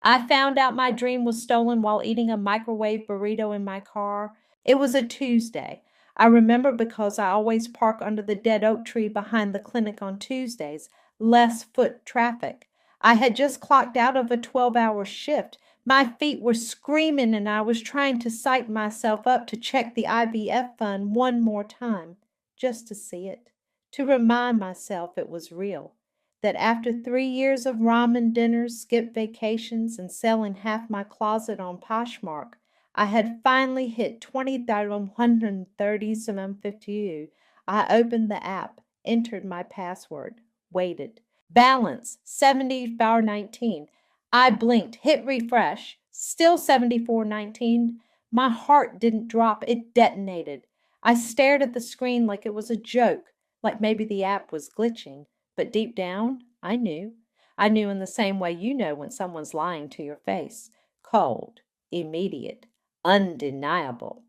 I found out my dream was stolen while eating a microwave burrito in my car. It was a Tuesday. I remember because I always park under the dead oak tree behind the clinic on Tuesdays. Less foot traffic. I had just clocked out of a 12-hour shift. My feet were screaming and I was trying to psych myself up to check the IVF fund one more time, just to see it, to remind myself it was real. That after 3 years of ramen dinners, skipped vacations, and selling half my closet on Poshmark, I had finally hit 20,130 I opened the app, entered my password, waited. Balance 74.19. I blinked, hit refresh, still 74.19. My heart didn't drop, it detonated. I stared at the screen like it was a joke, like maybe the app was glitching. But deep down, I knew. I knew in the same way you know when someone's lying to your face. Cold, immediate, undeniable.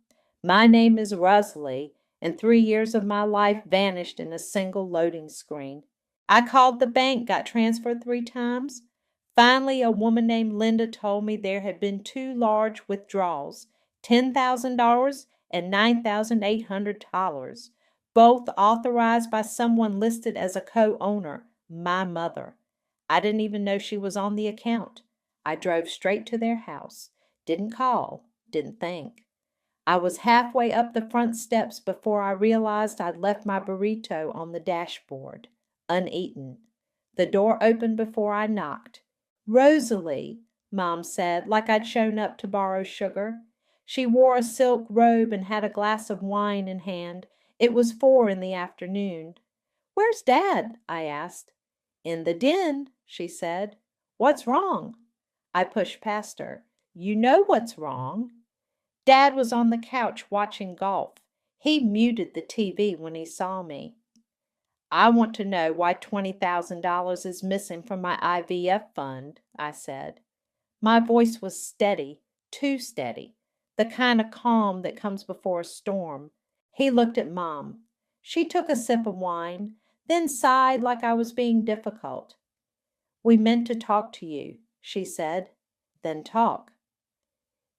My name is Rosalie, and 3 years of my life vanished in a single loading screen. I called the bank, got transferred 3 times. Finally, a woman named Linda told me there had been two large withdrawals, $10,000 and $9,800, both authorized by someone listed as a co-owner, my mother. I didn't even know she was on the account. I drove straight to their house. Didn't call, didn't think. I was halfway up the front steps before I realized I'd left my burrito on the dashboard, uneaten. The door opened before I knocked. Rosalie, Mom said, like I'd shown up to borrow sugar. She wore a silk robe and had a glass of wine in hand. It was 4 in the afternoon. "Where's Dad?" I asked. "In the den," she said. "What's wrong?" I pushed past her. "You know what's wrong." Dad was on the couch watching golf. He muted the TV when he saw me. "I want to know why $20,000 is missing from my IVF fund," I said. My voice was steady, too steady, the kind of calm that comes before a storm. He looked at Mom. She took a sip of wine, then sighed like I was being difficult. "We meant to talk to you," she said. "Then talk."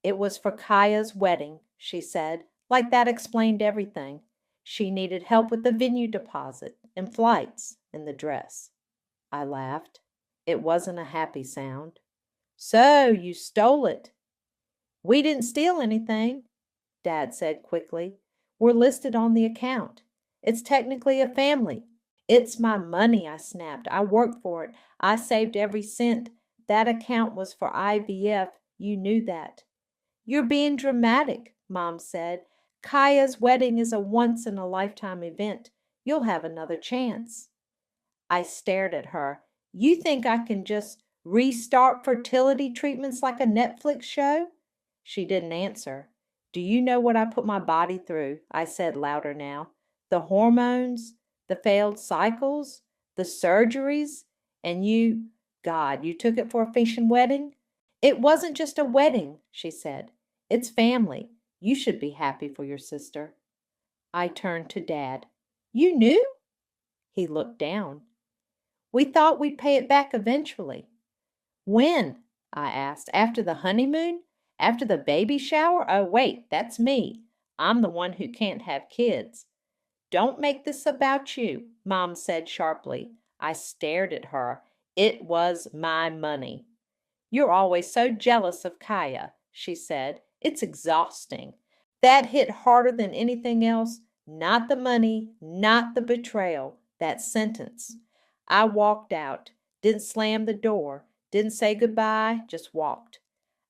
"It was for Kaya's wedding," she said, like that explained everything. She needed help with the venue deposit and flights and the dress. I laughed. It wasn't a happy sound. "So you stole it." "We didn't steal anything," Dad said quickly. "We're listed on the account. It's technically a family." "It's my money," I snapped. "I worked for it. I saved every cent. That account was for IVF. You knew that." "You're being dramatic," Mom said. "Kaya's wedding is a once-in-a-lifetime event. You'll have another chance." I stared at her. "You think I can just restart fertility treatments like a Netflix show?" She didn't answer. "Do you know what I put my body through?" I said louder now. "The hormones, the failed cycles, the surgeries, and you, God, you took it for a fish and wedding?" "It wasn't just a wedding," she said. "It's family. You should be happy for your sister." I turned to Dad. "You knew?" He looked down. "We thought we'd pay it back eventually." "When?" I asked. "After the honeymoon? After the baby shower? Oh, wait, that's me. I'm the one who can't have kids." "Don't make this about you," Mom said sharply. I stared at her. It was my money. "You're always so jealous of Kaya," she said. "It's exhausting." That hit harder than anything else. Not the money, not the betrayal. That sentence. I walked out, didn't slam the door, didn't say goodbye, just walked.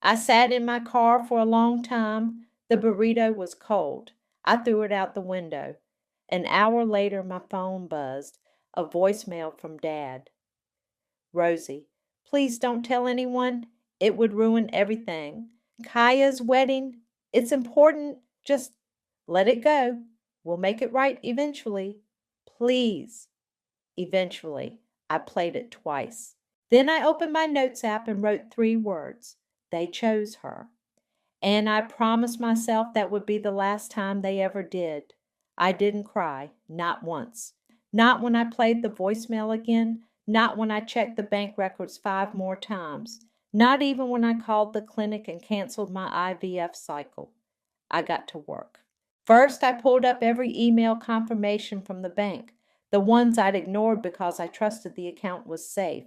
I sat in my car for a long time. The burrito was cold. I threw it out the window. An hour later, my phone buzzed. A voicemail from Dad. "Rosie, please don't tell anyone. It would ruin everything. Kaya's wedding, it's important. Just let it go. We'll make it right eventually. Please." Eventually. I played it twice. Then I opened my notes app and wrote 3 words. They chose her. And I promised myself that would be the last time they ever did. I didn't cry, not once. Not when I played the voicemail again, not when I checked the bank records 5 more times. Not even when I called the clinic and canceled my IVF cycle. I got to work. First, I pulled up every email confirmation from the bank, the ones I'd ignored because I trusted the account was safe.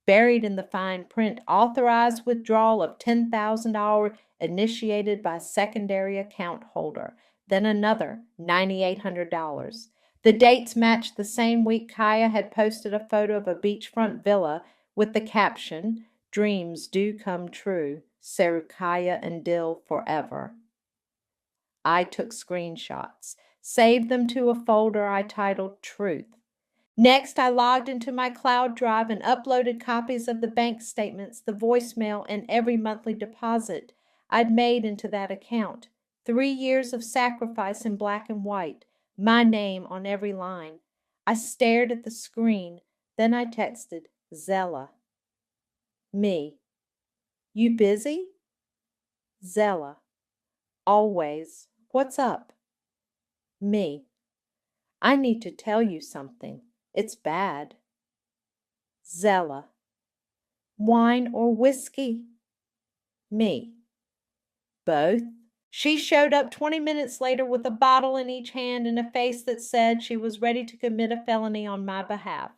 Buried in the fine print, authorized withdrawal of $10,000 initiated by secondary account holder. Then another $9,800. The dates matched the same week Kaya had posted a photo of a beachfront villa with the caption, "Dreams do come true, Serukaya and Dill forever." I took screenshots, saved them to a folder I titled Truth. Next, I logged into my cloud drive and uploaded copies of the bank statements, the voicemail, and every monthly deposit I'd made into that account. 3 years of sacrifice in black and white, my name on every line. I stared at the screen, then I texted Zella. Me. You busy? Zella. Always. What's up? Me. I need to tell you something. It's bad. Zella. Wine or whiskey? Me. Both. She showed up 20 minutes later with a bottle in each hand and a face that said she was ready to commit a felony on my behalf.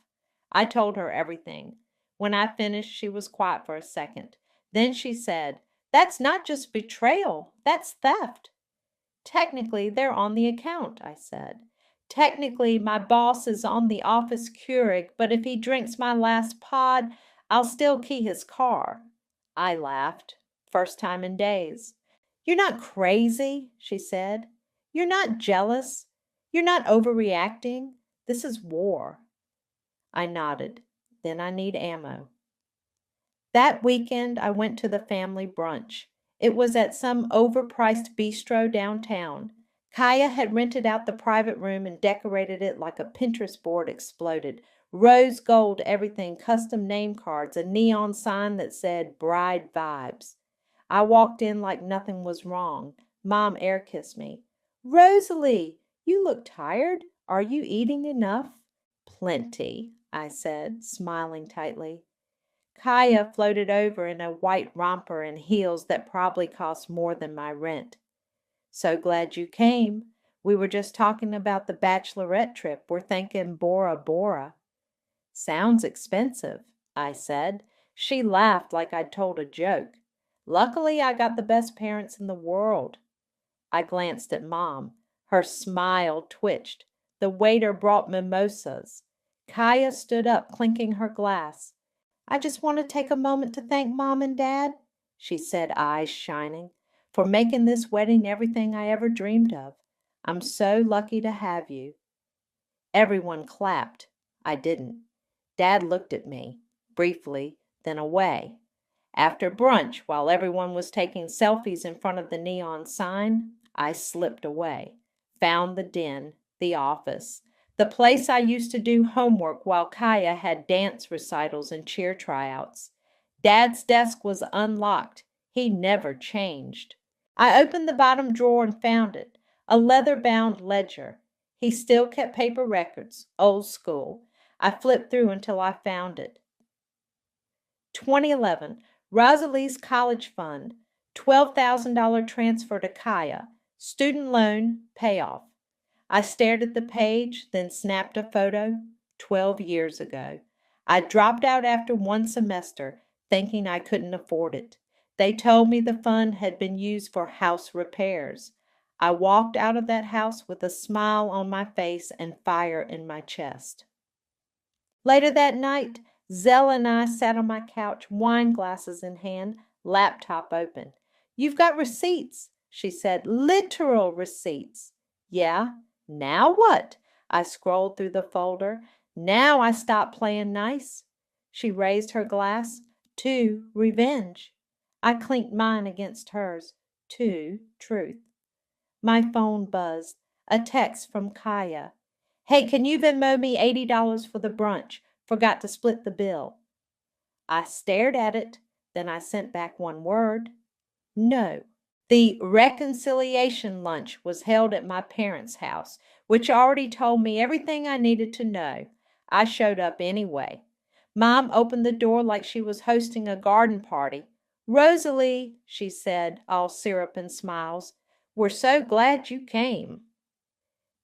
I told her everything. When I finished, she was quiet for a second. Then she said, "That's not just betrayal, that's theft." "Technically, they're on the account," I said. "Technically, my boss is on the office Keurig, but if he drinks my last pod, I'll still key his car." I laughed. First time in days. "You're not crazy," she said. "You're not jealous. You're not overreacting. This is war." I nodded. Then I need ammo. That weekend, I went to the family brunch. It was at some overpriced bistro downtown. Kaya had rented out the private room and decorated it like a Pinterest board exploded. Rose gold everything, custom name cards, a neon sign that said "Bride Vibes." I walked in like nothing was wrong. Mom air kissed me. "Rosalie, you look tired. Are you eating enough?" "Plenty," I said, smiling tightly. Kaya floated over in a white romper and heels that probably cost more than my rent. "So glad you came. We were just talking about the bachelorette trip. We're thinking Bora Bora." "Sounds expensive," I said. She laughed like I'd told a joke. "Luckily, I got the best parents in the world." I glanced at Mom. Her smile twitched. The waiter brought mimosas. Kaya stood up, clinking her glass. "I just want to take a moment to thank Mom and Dad," she said, eyes shining, "for making this wedding everything I ever dreamed of. I'm so lucky to have you." Everyone clapped. I didn't. Dad looked at me, briefly, then away. After brunch, while everyone was taking selfies in front of the neon sign, I slipped away, found the den, the office, the place I used to do homework while Kaya had dance recitals and cheer tryouts. Dad's desk was unlocked. He never changed. I opened the bottom drawer and found it, a leather-bound ledger. He still kept paper records, old school. I flipped through until I found it. 2011, Rosalie's College Fund, $12,000 transfer to Kaya, student loan payoff. I stared at the page, then snapped a photo. 12 years ago. I dropped out after one semester, thinking I couldn't afford it. They told me the fund had been used for house repairs. I walked out of that house with a smile on my face and fire in my chest. Later that night, Zella and I sat on my couch, wine glasses in hand, laptop open. "You've got receipts," she said, "literal receipts." "Yeah, now what?" I scrolled through the folder. "Now I stop playing nice." She raised her glass. "To revenge." I clinked mine against hers. "To truth." My phone buzzed. A text from Kaya. "Hey, can you Venmo me $80 for the brunch? Forgot to split the bill." I stared at it. Then I sent back one word. No. The reconciliation lunch was held at my parents' house, which already told me everything I needed to know. I showed up anyway. Mom opened the door like she was hosting a garden party. "Rosalie," she said, all syrup and smiles, "we're so glad you came."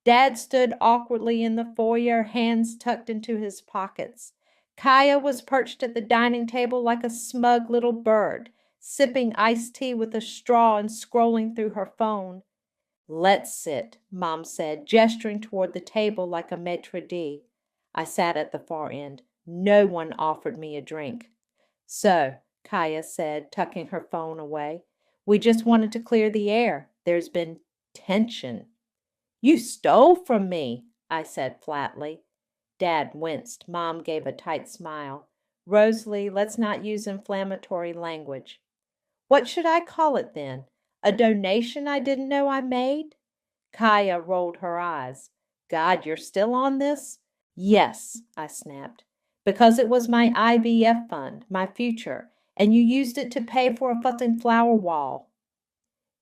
Dad stood awkwardly in the foyer, hands tucked into his pockets. Kaya was perched at the dining table like a smug little bird, sipping iced tea with a straw and scrolling through her phone. "Let's sit," Mom said, gesturing toward the table like a maitre d'. I sat at the far end. No one offered me a drink. "So," Kaya said, tucking her phone away, "we just wanted to clear the air. There's been tension." "You stole from me," I said flatly. Dad winced. Mom gave a tight smile. "Rosalie, let's not use inflammatory language." "What should I call it then? A donation I didn't know I made?" Kaya rolled her eyes. "God, you're still on this?" "Yes," I snapped, "because it was my IVF fund, my future, and you used it to pay for a fucking flower wall."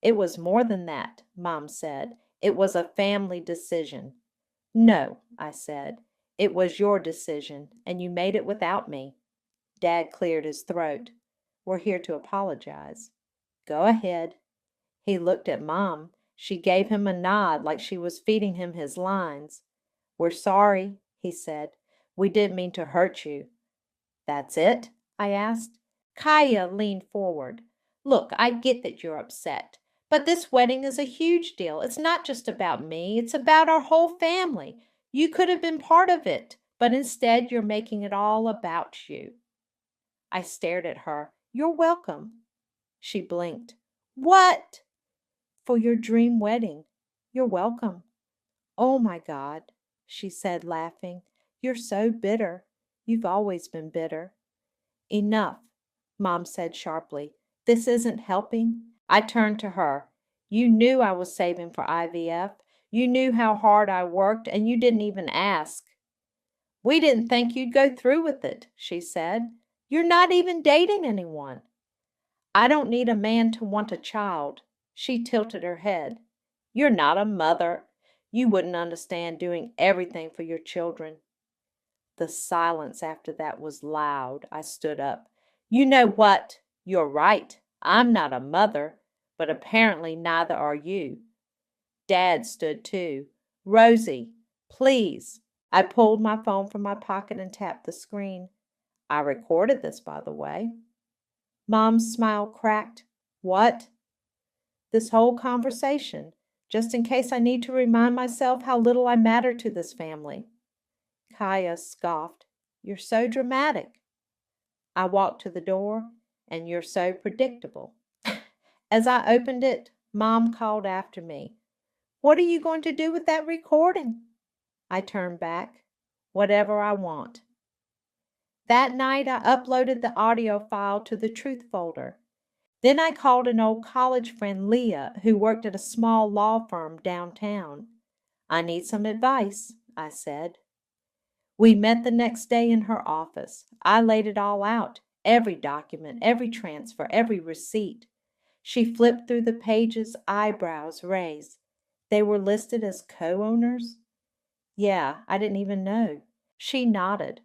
"It was more than that," Mom said. "It was a family decision." "No," I said. "It was your decision, and you made it without me." Dad cleared his throat. "We're here to apologize." "Go ahead." He looked at Mom. She gave him a nod like she was feeding him his lines. "We're sorry," he said. "We didn't mean to hurt you." "That's it?" I asked. Kaya leaned forward. "Look, I get that you're upset, but this wedding is a huge deal. It's not just about me. It's about our whole family. You could have been part of it, but instead you're making it all about you." I stared at her. "You're welcome." She blinked. "What?" "For your dream wedding. You're welcome." "Oh my God," she said, laughing. "You're so bitter. You've always been bitter." "Enough," Mom said sharply. "This isn't helping." I turned to her. "You knew I was saving for IVF. You knew how hard I worked, and you didn't even ask." "We didn't think you'd go through with it," she said. "You're not even dating anyone." "I don't need a man to want a child." She tilted her head. "You're not a mother. You wouldn't understand doing everything for your children." The silence after that was loud. I stood up. "You know what? You're right. I'm not a mother, but apparently neither are you." Dad stood too. "Rosie, please." I pulled my phone from my pocket and tapped the screen. "I recorded this, by the way." Mom's smile cracked. "What?" "This whole conversation, just in case I need to remind myself how little I matter to this family." Kaya scoffed. "You're so dramatic." I walked to the door. "And you're so predictable." As I opened it, Mom called after me, "What are you going to do with that recording?" I turned back. "Whatever I want." That night, I uploaded the audio file to the truth folder. Then I called an old college friend, Leah, who worked at a small law firm downtown. "I need some advice," I said. We met the next day in her office. I laid it all out, every document, every transfer, every receipt. She flipped through the pages, eyebrows raised. "They were listed as co-owners?" "Yeah, I didn't even know." She nodded.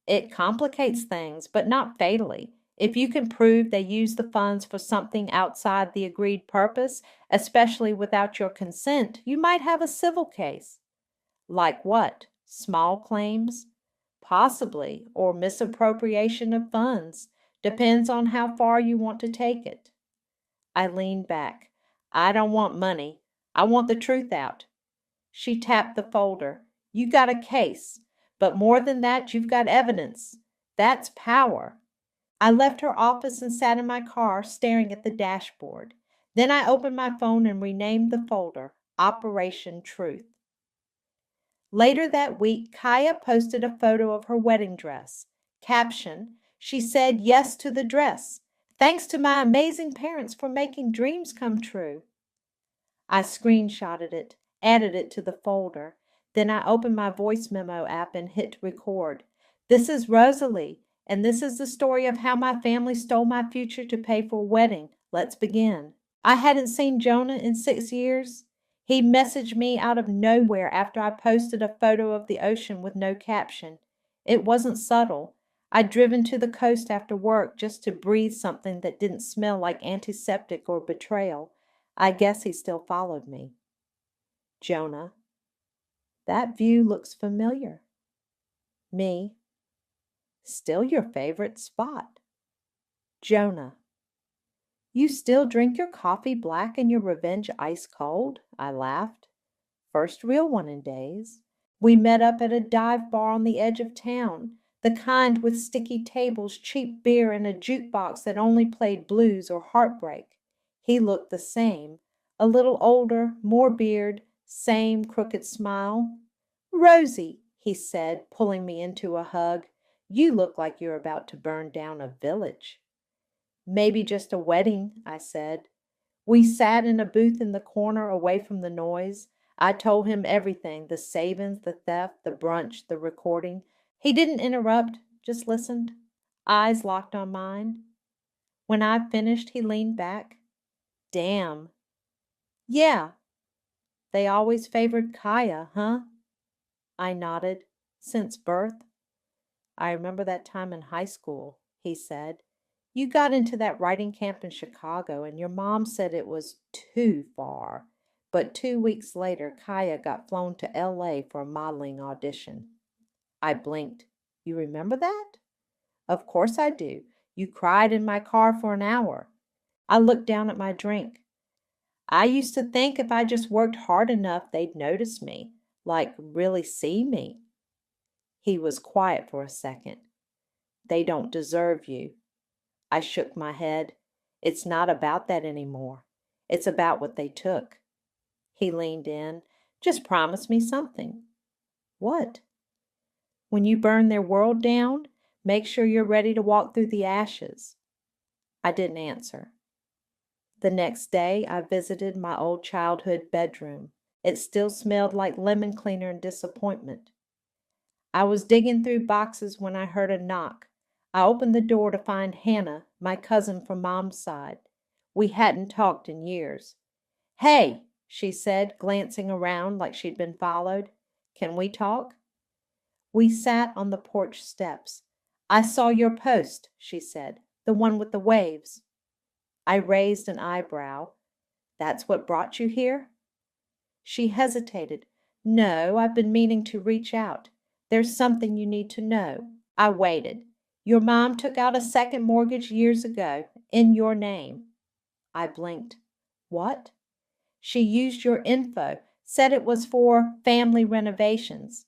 "It complicates things, but not fatally. If you can prove they used the funds for something outside the agreed purpose, especially without your consent, you might have a civil case." "Like what? Small claims?" "Possibly, or misappropriation of funds. Depends on how far you want to take it." I leaned back. "I don't want money. I want the truth out." She tapped the folder. "You got a case. But more than that, you've got evidence. That's power." I left her office and sat in my car, staring at the dashboard. Then I opened my phone and renamed the folder Operation Truth. Later that week, Kaya posted a photo of her wedding dress. Caption, "She said yes to the dress. Thanks to my amazing parents for making dreams come true." I screenshotted it, added it to the folder. Then I opened my voice memo app and hit record. "This is Rosalie, and this is the story of how my family stole my future to pay for a wedding. Let's begin." I hadn't seen Jonah in 6 years. He messaged me out of nowhere after I posted a photo of the ocean with no caption. It wasn't subtle. I'd driven to the coast after work just to breathe something that didn't smell like antiseptic or betrayal. I guess he still followed me. Jonah, that view looks familiar. Me, still your favorite spot. Jonah, you still drink your coffee black and your revenge ice cold? I laughed. First real one in days. We met up at a dive bar on the edge of town, the kind with sticky tables, cheap beer, and a jukebox that only played blues or heartbreak. He looked the same, a little older, more beard, same crooked smile. Rosie, he said, pulling me into a hug, you look like you're about to burn down a village. Maybe just a wedding, I said. We sat in a booth in the corner away from the noise. I told him everything, the savings, the theft, the brunch, the recording. He didn't interrupt, just listened, eyes locked on mine. When I finished, he leaned back. Damn. Yeah. They always favored Kaya, huh? I nodded. Since birth. I remember that time in high school, he said. You got into that writing camp in Chicago, and your mom said it was too far. But 2 weeks later, Kaya got flown to L.A. for a modeling audition. I blinked. You remember that? Of course I do. You cried in my car for an hour. I looked down at my drink. I used to think if I just worked hard enough, they'd notice me, like really see me. He was quiet for a second. They don't deserve you. I shook my head. It's not about that anymore. It's about what they took. He leaned in. Just promise me something. What? When you burn their world down, make sure you're ready to walk through the ashes. I didn't answer. The next day, I visited my old childhood bedroom. It still smelled like lemon cleaner and disappointment. I was digging through boxes when I heard a knock. I opened the door to find Hannah, my cousin from Mom's side. We hadn't talked in years. Hey, she said, glancing around like she'd been followed. Can we talk? We sat on the porch steps. I saw your post, she said, the one with the waves. I raised an eyebrow. That's what brought you here? She hesitated. No, I've been meaning to reach out. There's something you need to know. I waited. Your mom took out a second mortgage years ago, in your name. I blinked. What? She used your info, said it was for family renovations.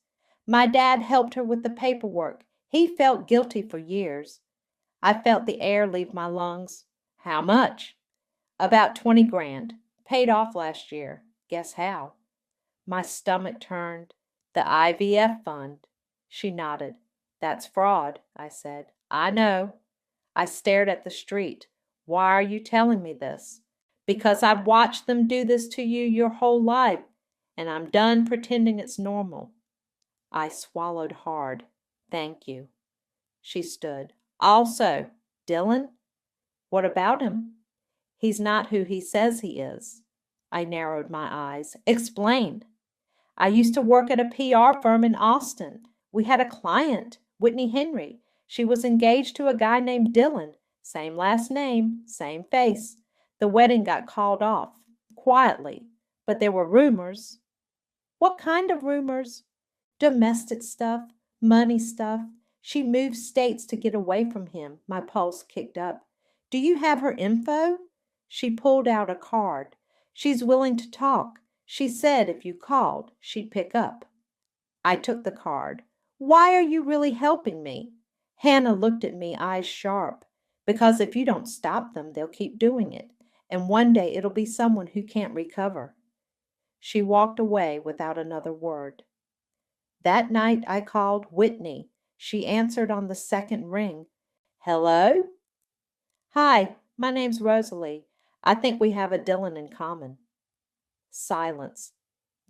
My dad helped her with the paperwork. He felt guilty for years. I felt the air leave my lungs. How much? About 20 grand. Paid off last year. Guess how? My stomach turned. The IVF fund. She nodded. That's fraud, I said. I know. I stared at the street. Why are you telling me this? Because I've watched them do this to you your whole life, and I'm done pretending it's normal. I swallowed hard. Thank you. She stood. Also, Dylan? What about him? He's not who he says he is. I narrowed my eyes. Explain. I used to work at a PR firm in Austin. We had a client, Whitney Henry. She was engaged to a guy named Dylan. Same last name, same face. The wedding got called off, quietly, but there were rumors. What kind of rumors? Domestic stuff, money stuff. She moved states to get away from him. My pulse kicked up. Do you have her info? She pulled out a card. She's willing to talk. She said if you called, she'd pick up. I took the card. Why are you really helping me? Hannah looked at me, eyes sharp. Because if you don't stop them, they'll keep doing it. And one day it'll be someone who can't recover. She walked away without another word. That night I called Whitney. She answered on the second ring. Hello? Hi, my name's Rosalie. I think we have a Dylan in common. Silence.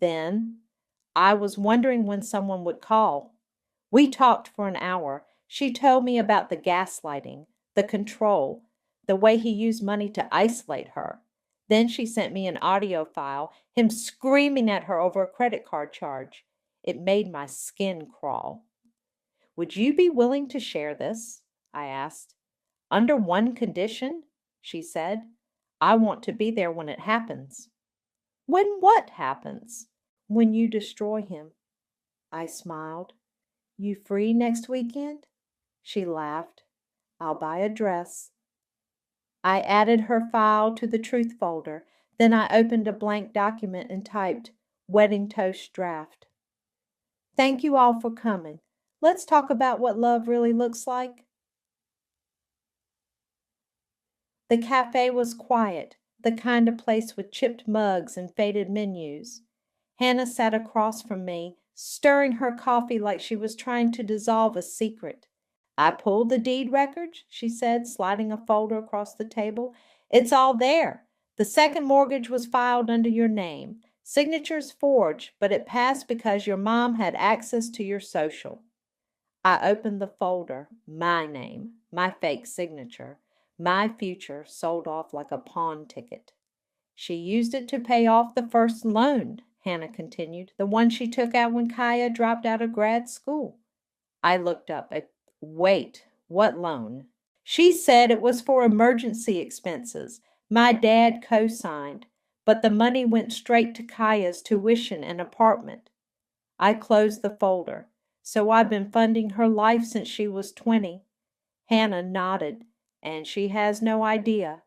Then, I was wondering when someone would call. We talked for an hour. She told me about the gaslighting, the control, the way he used money to isolate her. Then she sent me an audio file, him screaming at her over a credit card charge. It made my skin crawl. Would you be willing to share this? I asked. Under one condition, she said. I want to be there when it happens. When what happens? When you destroy him. I smiled. You free next weekend? She laughed. I'll buy a dress. I added her file to the truth folder. Then I opened a blank document and typed, Wedding Toast Draft. Thank you all for coming. Let's talk about what love really looks like. The cafe was quiet, the kind of place with chipped mugs and faded menus. Hannah sat across from me, stirring her coffee like she was trying to dissolve a secret. I pulled the deed records, she said, sliding a folder across the table. It's all there. The second mortgage was filed under your name. Signatures forged, but it passed because your mom had access to your social. I opened the folder. My name, my fake signature, my future sold off like a pawn ticket. She used it to pay off the first loan, Hannah continued, the one she took out when Kaya dropped out of grad school. I looked up. Wait, what loan? She said it was for emergency expenses. My dad co-signed, but the money went straight to Kaya's tuition and apartment. I closed the folder. So I've been funding her life since she was 20. Hannah nodded, and she has no idea.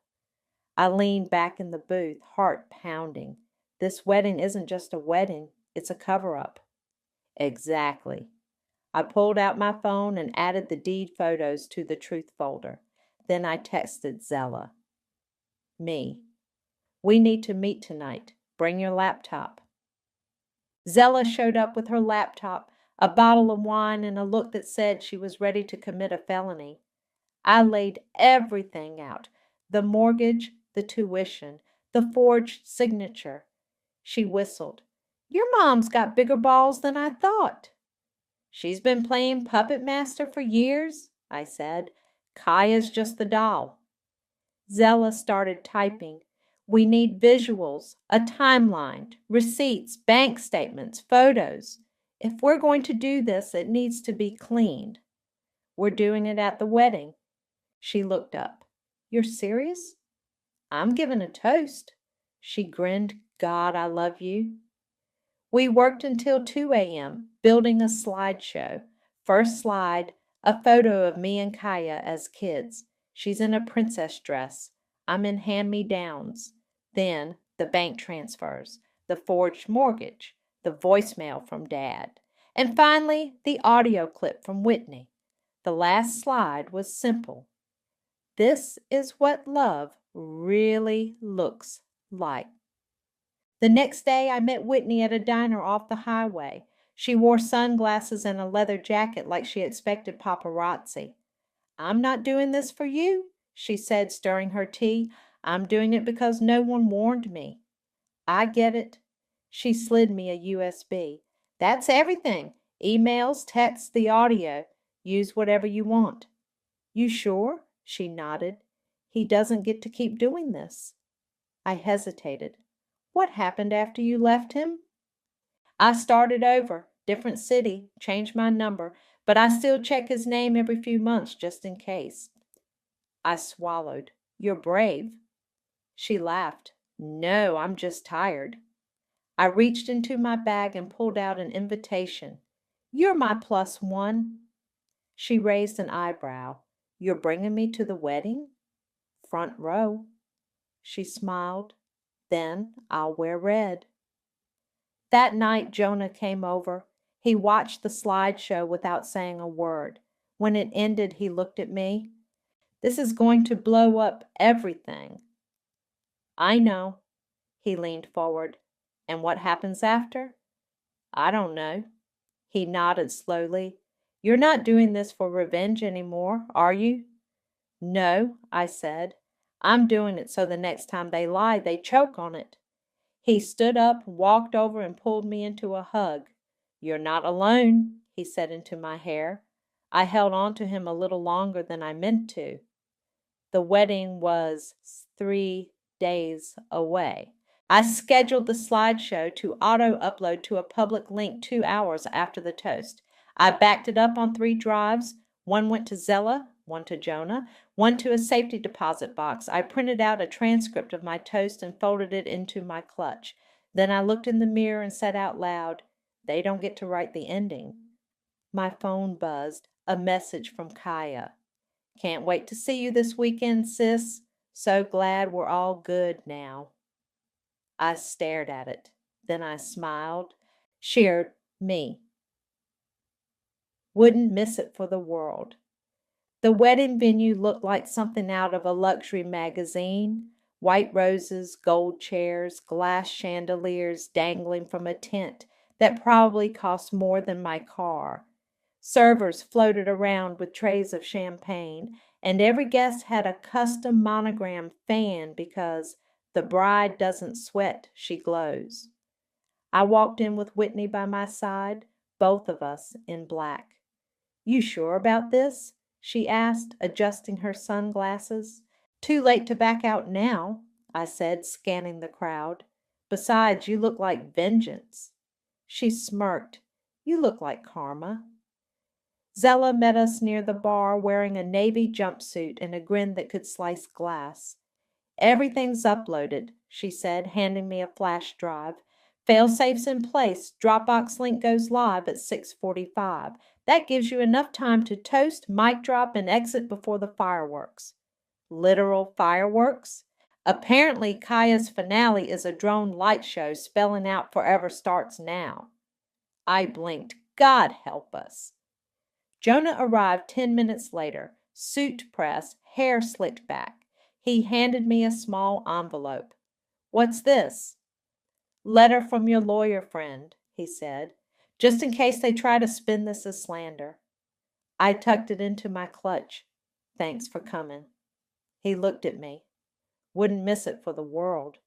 I leaned back in the booth, heart pounding. This wedding isn't just a wedding, it's a cover-up. Exactly. I pulled out my phone and added the deed photos to the truth folder. Then I texted Zella. Me. We need to meet tonight. Bring your laptop. Zella showed up with her laptop, a bottle of wine, and a look that said she was ready to commit a felony. I laid everything out. The mortgage, the tuition, the forged signature. She whistled. Your mom's got bigger balls than I thought. She's been playing puppet master for years, I said. Kaya's just the doll. Zella started typing. We need visuals, a timeline, receipts, bank statements, photos. If we're going to do this, it needs to be cleaned. We're doing it at the wedding. She looked up. You're serious? I'm giving a toast. She grinned. God, I love you. We worked until 2 a.m., building a slideshow. First slide, a photo of me and Kaya as kids. She's in a princess dress. I'm in hand-me-downs. Then the bank transfers, the forged mortgage, the voicemail from Dad, and finally the audio clip from Whitney. The last slide was simple. This is what love really looks like. The next day I met Whitney at a diner off the highway. She wore sunglasses and a leather jacket like she expected paparazzi. I'm not doing this for you, she said, stirring her tea. I'm doing it because no one warned me. I get it. She slid me a USB. That's everything. Emails, texts, the audio. Use whatever you want. You sure? She nodded. He doesn't get to keep doing this. I hesitated. What happened after you left him? I started over, different city, changed my number, but I still check his name every few months just in case. I swallowed. You're brave. She laughed. No, I'm just tired. I reached into my bag and pulled out an invitation. You're my +1. She raised an eyebrow. You're bringing me to the wedding? Front row. She smiled. Then I'll wear red. That night Jonah came over. He watched the slideshow without saying a word. When it ended, he looked at me. This is going to blow up everything. I know. He leaned forward. And what happens after? I don't know. He nodded slowly. You're not doing this for revenge anymore, are you? No, I said. I'm doing it so the next time they lie, they choke on it. He stood up, walked over, and pulled me into a hug. You're not alone, he said into my hair. I held on to him a little longer than I meant to. The wedding was 3 days away. I scheduled the slideshow to auto-upload to a public link 2 hours after the toast. I backed it up on 3 drives. One went to Zella, one to Jonah, one to a safety deposit box. I printed out a transcript of my toast and folded it into my clutch. Then I looked in the mirror and said out loud, "They don't get to write the ending." My phone buzzed, a message from Kaya. "Can't wait to see you this weekend, sis. So glad we're all good now." I stared at it. Then I smiled. Cheered me. Wouldn't miss it for the world. The wedding venue looked like something out of a luxury magazine. White roses, gold chairs, glass chandeliers dangling from a tent that probably cost more than my car. Servers floated around with trays of champagne, and every guest had a custom monogram fan because the bride doesn't sweat, she glows. I walked in with Whitney by my side, both of us in black. "You sure about this?" she asked, adjusting her sunglasses. "Too late to back out now," I said, scanning the crowd. "Besides, you look like vengeance." She smirked. "You look like karma." Zella met us near the bar wearing a navy jumpsuit and a grin that could slice glass. "Everything's uploaded," she said, handing me a flash drive. "Fail-safe's in place. Dropbox link goes live at 6:45. That gives you enough time to toast, mic drop, and exit before the fireworks." Literal fireworks? Apparently, Kaya's finale is a drone light show spelling out "Forever starts now." I blinked. God help us. Jonah arrived 10 minutes later, suit pressed, hair slicked back. He handed me a small envelope. "What's this?" "Letter from your lawyer friend," he said, "just in case they try to spin this as slander." I tucked it into my clutch. "Thanks for coming." He looked at me. "Wouldn't miss it for the world."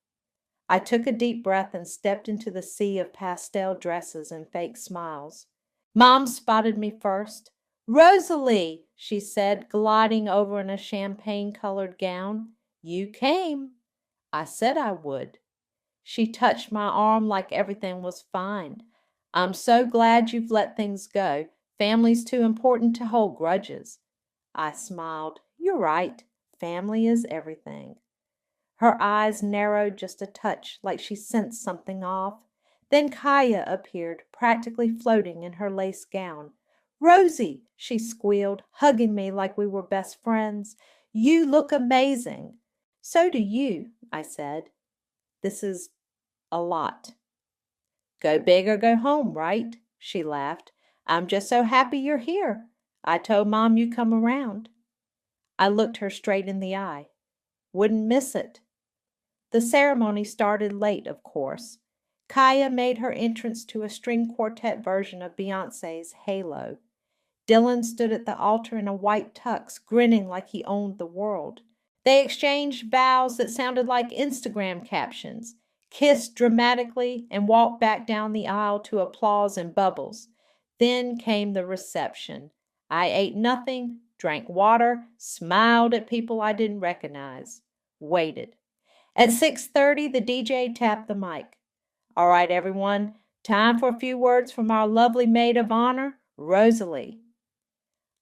I took a deep breath and stepped into the sea of pastel dresses and fake smiles. Mom spotted me first. "Rosalie," she said, gliding over in a champagne-colored gown. "You came." I said I would. She touched my arm like everything was fine. "I'm so glad you've let things go. Family's too important to hold grudges." I smiled. "You're right. Family is everything." Her eyes narrowed just a touch, like she sensed something off. Then Kaya appeared, practically floating in her lace gown. "Rosie," she squealed, hugging me like we were best friends. "You look amazing." "So do you," I said. "This is a lot." "Go big or go home, right?" She laughed. "I'm just so happy you're here. I told Mom you'd come around." I looked her straight in the eye. "Wouldn't miss it." The ceremony started late, of course. Kaya made her entrance to a string quartet version of Beyoncé's Halo. Dylan stood at the altar in a white tux, grinning like he owned the world. They exchanged vows that sounded like Instagram captions, kissed dramatically, and walked back down the aisle to applause and bubbles. Then came the reception. I ate nothing, drank water, smiled at people I didn't recognize, waited. At 6:30, the DJ tapped the mic. "All right, everyone, time for a few words from our lovely maid of honor, Rosalie."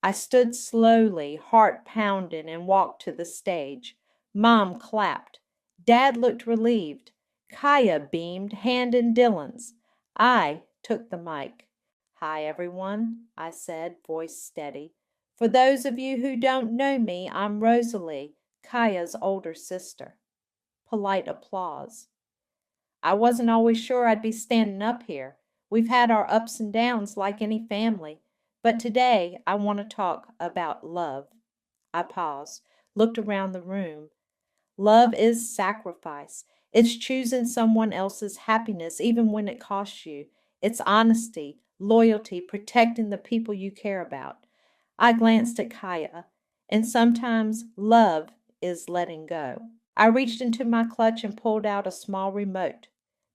I stood slowly, heart pounding, and walked to the stage. Mom clapped. Dad looked relieved. Kaya beamed, hand in Dylan's. I took the mic. "Hi, everyone," I said, voice steady. "For those of you who don't know me, I'm Rosalie, Kaya's older sister." Polite applause. I wasn't always sure I'd be standing up here. We've had our ups and downs like any family. But today I want to talk about love. I paused, looked around the room. Love is sacrifice. It's choosing someone else's happiness even when it costs you. It's honesty, loyalty, protecting the people you care about. I glanced at Kaya, and sometimes love is letting go. I reached into my clutch and pulled out a small remote.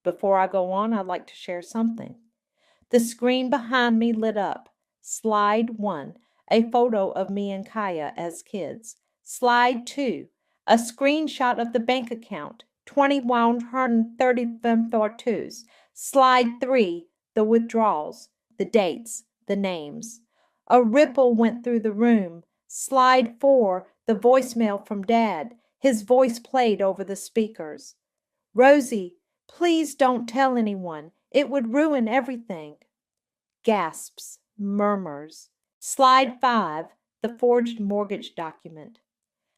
Before I go on, I'd like to share something. The screen behind me lit up. Slide 1, a photo of me and Kaya as kids. Slide 2, a screenshot of the bank account, 2,130 fortunes. Slide 3, the withdrawals, the dates, the names. A ripple went through the room. Slide 4, the voicemail from Dad. His voice played over the speakers. Rosie, please don't tell anyone. It would ruin everything. Gasps, murmurs. Slide 5, the forged mortgage document.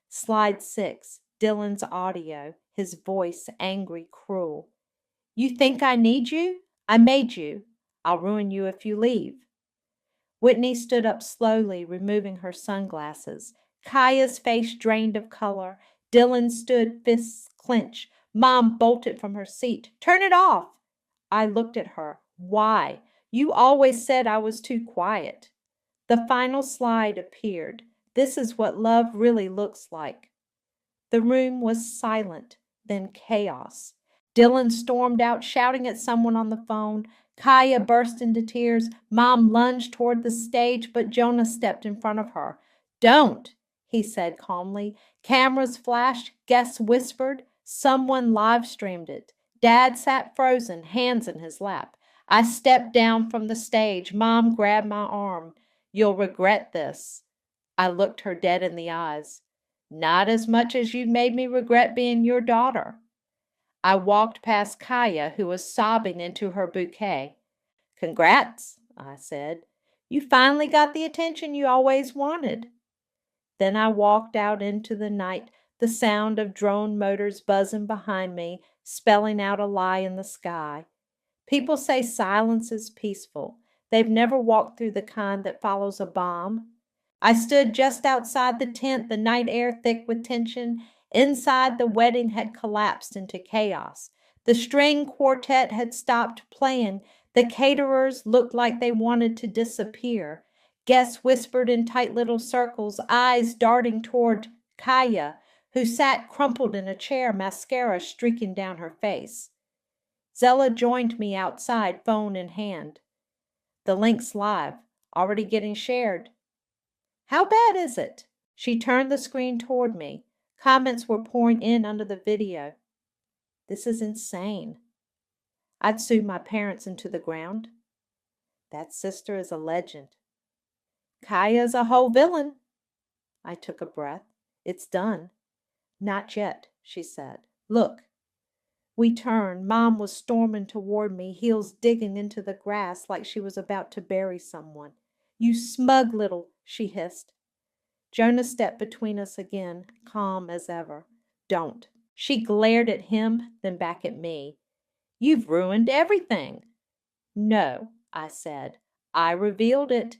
Slide 6, Dylan's audio, his voice angry, cruel. You think I need you? I made you. I'll ruin you if you leave. Whitney stood up slowly, removing her sunglasses. Kaya's face drained of color. Dylan stood, fists clenched. Mom bolted from her seat. Turn it off! I looked at her. Why? You always said I was too quiet. The final slide appeared. This is what love really looks like. The room was silent, then chaos. Dylan stormed out, shouting at someone on the phone. Kaya burst into tears. Mom lunged toward the stage, but Jonah stepped in front of her. Don't, he said calmly. Cameras flashed, guests whispered. Someone live-streamed it. Dad sat frozen, hands in his lap. I stepped down from the stage. Mom grabbed my arm. You'll regret this. I looked her dead in the eyes. Not as much as you made me regret being your daughter. I walked past Kaya, who was sobbing into her bouquet. Congrats, I said. You finally got the attention you always wanted. Then I walked out into the night, the sound of drone motors buzzing behind me, spelling out a lie in the sky. People say silence is peaceful. They've never walked through the kind that follows a bomb. I stood just outside the tent, the night air thick with tension. Inside, the wedding had collapsed into chaos. The string quartet had stopped playing. The caterers looked like they wanted to disappear. Guests whispered in tight little circles, eyes darting toward Kaya, who sat crumpled in a chair, mascara streaking down her face. Zella joined me outside, phone in hand. The link's live, already getting shared. How bad is it? She turned the screen toward me. Comments were pouring in under the video. This is insane. I'd sue my parents into the ground. That sister is a legend. Kaya's a whole villain. I took a breath. It's done. Not yet, she said. Look. We turned. Mom was storming toward me, heels digging into the grass like she was about to bury someone. You smug little, she hissed. Jonah stepped between us again, calm as ever. Don't. She glared at him, then back at me. You've ruined everything. No, I said. I revealed it.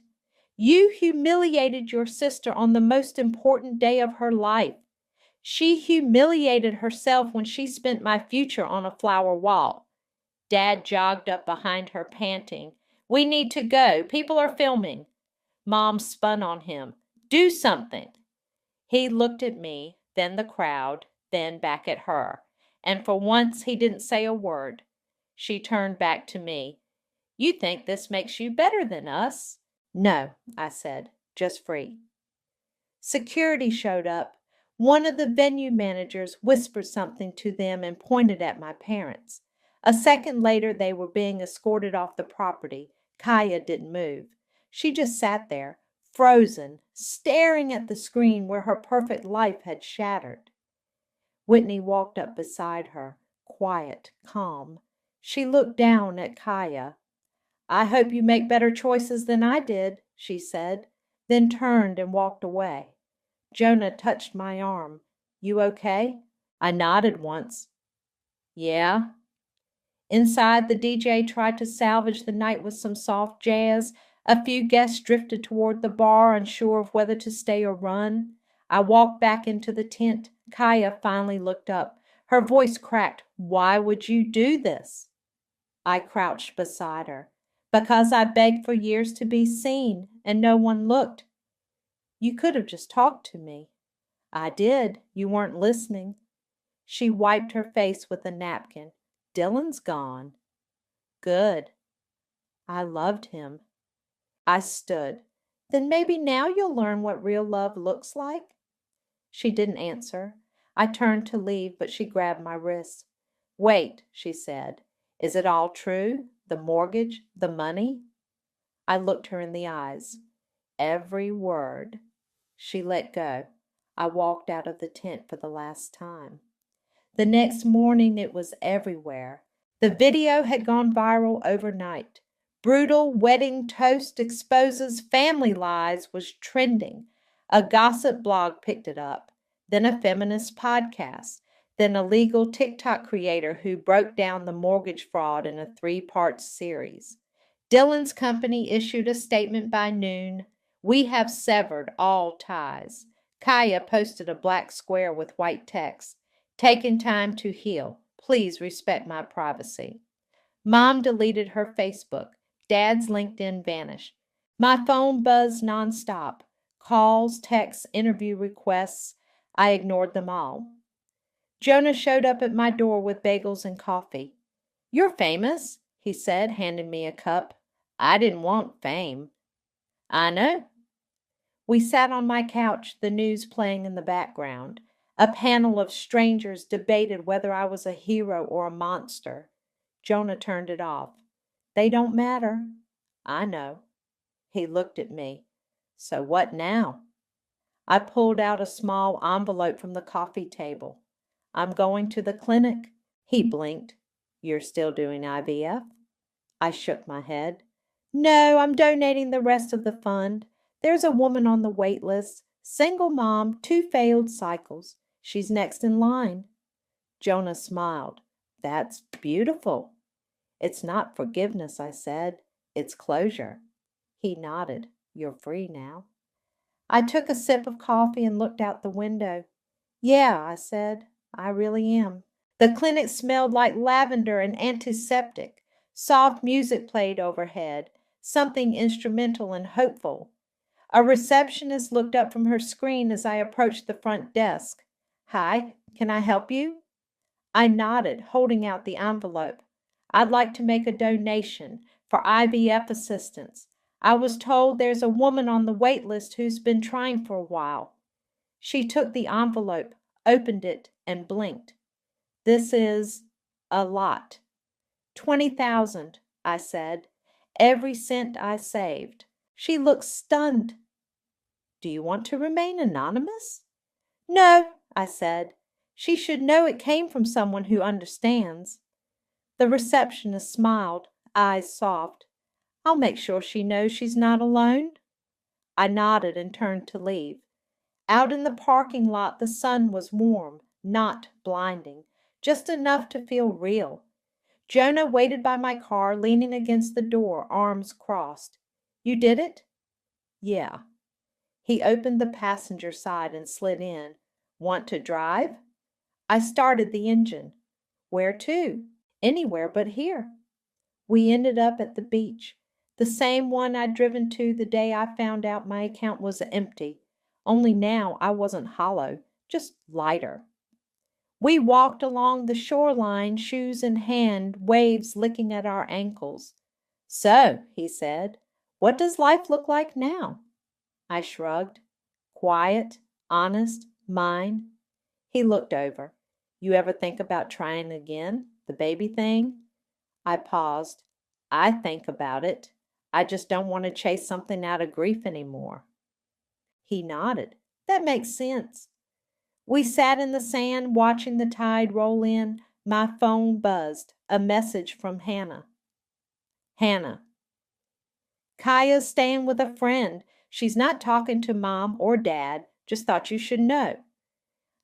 You humiliated your sister on the most important day of her life. She humiliated herself when she spent my future on a flower wall. Dad jogged up behind her, panting. We need to go. People are filming. Mom spun on him. Do something. He looked at me, then the crowd, then back at her. And for once he didn't say a word. She turned back to me. You think this makes you better than us? No, I said, just free. Security showed up. One of the venue managers whispered something to them and pointed at my parents. A second later, they were being escorted off the property. Kaya didn't move. She just sat there, frozen, staring at the screen where her perfect life had shattered. Whitney walked up beside her, quiet, calm. She looked down at Kaya. I hope you make better choices than I did, she said, then turned and walked away. Jonah touched my arm. You okay? I nodded once. Yeah. Inside, the DJ tried to salvage the night with some soft jazz. A few guests drifted toward the bar, unsure of whether to stay or run. I walked back into the tent. Kaya finally looked up. Her voice cracked. Why would you do this? I crouched beside her. Because I begged for years to be seen, and no one looked. You could have just talked to me. I did. You weren't listening. She wiped her face with a napkin. Dylan's gone. Good. I loved him. I stood. Then maybe now you'll learn what real love looks like? She didn't answer. I turned to leave, but she grabbed my wrist. Wait, she said. Is it all true? The mortgage? The money? I looked her in the eyes. Every word. She let go. I walked out of the tent for the last time. The next morning it was everywhere. The video had gone viral overnight. Brutal wedding toast exposes family lies was trending. A gossip blog picked it up, then a feminist podcast, then a legal TikTok creator who broke down the mortgage fraud in a 3-part series. Dylan's company issued a statement by noon. We have severed all ties. Kaya posted a black square with white text. Taking time to heal. Please respect my privacy. Mom deleted her Facebook. Dad's LinkedIn vanished. My phone buzzed nonstop. Calls, texts, interview requests. I ignored them all. Jonah showed up at my door with bagels and coffee. You're famous, he said, handing me a cup. I didn't want fame. I know. We sat on my couch, the news playing in the background. A panel of strangers debated whether I was a hero or a monster. Jonah turned it off. They don't matter. I know. He looked at me. So what now? I pulled out a small envelope from the coffee table. I'm going to the clinic. He blinked. You're still doing IVF? I shook my head. No, I'm donating the rest of the fund. There's a woman on the wait list. Single mom, 2 failed cycles. She's next in line. Jonah smiled. That's beautiful. It's not forgiveness, I said. It's closure. He nodded. You're free now. I took a sip of coffee and looked out the window. Yeah, I said. I really am. The clinic smelled like lavender and antiseptic. Soft music played overhead, something instrumental and hopeful. A receptionist looked up from her screen as I approached the front desk. Hi, can I help you? I nodded, holding out the envelope. I'd like to make a donation for IVF assistance. I was told there's a woman on the wait list who's been trying for a while. She took the envelope, opened it, and blinked. This is a lot. 20,000, I said. Every cent I saved. She looked stunned. Do you want to remain anonymous? No, I said. She should know it came from someone who understands. The receptionist smiled, eyes soft. I'll make sure she knows she's not alone. I nodded and turned to leave. Out in the parking lot, the sun was warm, not blinding, just enough to feel real. Jonah waited by my car, leaning against the door, arms crossed. You did it? Yeah. He opened the passenger side and slid in. Want to drive? I started the engine. Where to? Anywhere but here. We ended up at the beach, the same one I'd driven to the day I found out my account was empty. Only now I wasn't hollow, just lighter. We walked along the shoreline, shoes in hand, waves licking at our ankles. So, he said, what does life look like now? I shrugged. Quiet, honest, mine. He looked over. You ever think about trying again, the baby thing? I paused. I think about it. I just don't want to chase something out of grief anymore. He nodded. That makes sense. We sat in the sand watching the tide roll in. My phone buzzed. A message from Hannah. Hannah. Kaya's staying with a friend. She's not talking to Mom or Dad. Just thought you should know.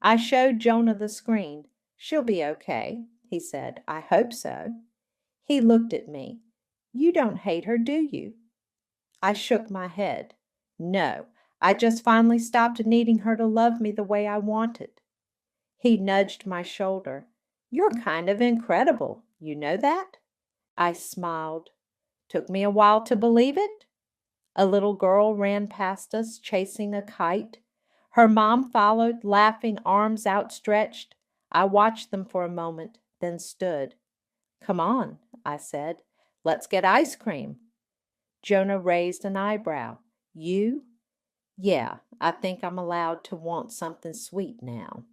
I showed Jonah the screen. She'll be okay, he said. I hope so. He looked at me. You don't hate her, do you? I shook my head. No, I just finally stopped needing her to love me the way I wanted. He nudged my shoulder. You're kind of incredible. You know that? I smiled. Took me a while to believe it. A little girl ran past us, chasing a kite. Her mom followed, laughing, arms outstretched. I watched them for a moment, then stood. Come on, I said. Let's get ice cream. Jonah raised an eyebrow. You? Yeah, I think I'm allowed to want something sweet now.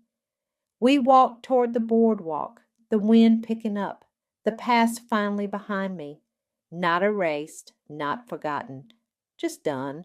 We walked toward the boardwalk, the wind picking up, the past finally behind me. Not erased, not forgotten, just done.